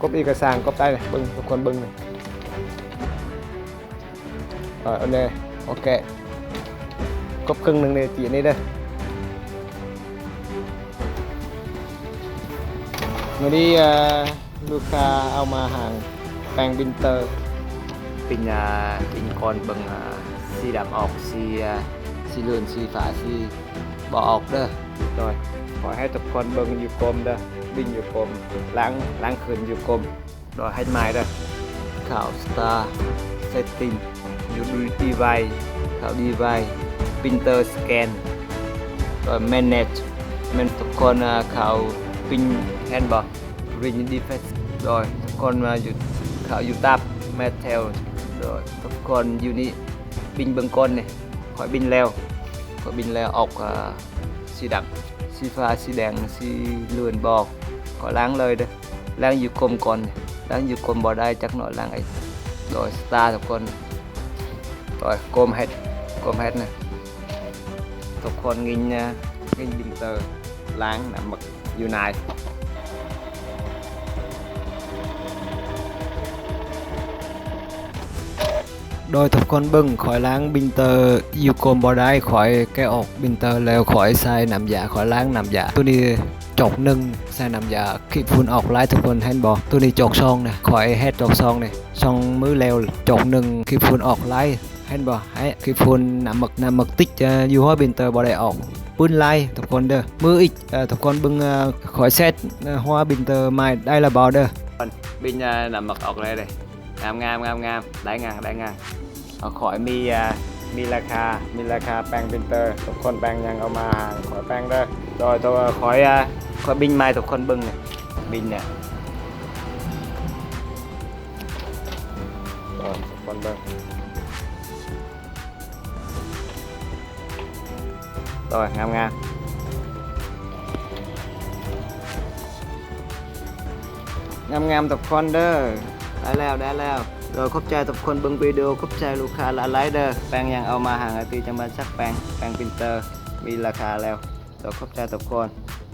copy เอกสารก็ได้เลยบึ้งทุกคนบึ้งเลยอันนี้โอเคครบครึ่งหนึ่งเลยจีนี้เด้อวันนี้ลูกค้าเอามาห่างแปลงบินเตอร์ปิญคอนเบิ่งสีดำออกสีเหลืองสีฟ้าสีบ่ออกเด้อโดยขอให้ทุกคนเบิ่งอยู่กลมเด้อบินอยู่กลมล้างคืนอยู่กลมโดยให้ไม้เด้อข่าวสตาร์เซตติ้งยูดีไวข่าวดีไวพิมพ์เตอร์สแกนโดยแมเนจทุกคนข่าวพิมพ์แฮนด์บอกรีนดีเฟสโดยทุกคนมาอยู่ข่าวยูทับแมทเทลโดยทุกคนอยู่นี่บินเบื้องก้นเนี่ยขอยบินแล้วออกสีดำสีฟ้าสีแดงสีเหลืองบอกขอล้างเลยเด้อล้างอยู่กลมก่อนล้างอยู่กลมบ่ได้จักหน่อยล้างไอ้โดยสตาร์ทุกคนโดยกลมเฮ็ดนะทุกคนงินบินเตอร์ล้างน้ำหมักอยู่ไหนโดยทุกคนเบิ้งขอยล้างบินเตอร์อยู่กลมบ่ได้ขอยแกออกบินเตอร์แล้วขอยใส่น้ำยาขอยล้างน้ำยาตัวนี้จกหนึ่งใส่น้ำยาขี้ฝุ่นออกไล่ทุกคนเห็นบ่ตัวนี้จกซองนะขอยเฮ็ดจกซองนี่ซองมือแล้วจกหนึ่งขี้ฝุ่นออกไล่เห็นบ่ให้ขี้ฝุ่นน้ำหมึกติ๊กอยู่หัวบินเตอร์บ่ได้ออกปืนไล่ทุกคนเด้อมืออีกทุกคนเบิ้งขอยเซตหัวบินเตอร์ใหม่ได้ละบ่เด้อบินน้ำหมึกออกเลยงามได้งานขอยมีราคาแปลงบินเตอร์ทุกคนแปลงยังเอามาขอแปลงเด้อโดยตัวขอยบินไม้ทุกคนเบิ่งเนี่ยบินเนี่ยทุกคนเบิ่งโดยงามทุกคนเด้อได้แล้วโดยขอบใจทุกคนเบิ่งวิดีโอขอบใจลูกค้าหลายๆเด้อแปลงยังเอามาห่างอาทิตย์จังมาสักแปลงปรินเตอร์มีราคาแล้วโดยขอบใจทุกคน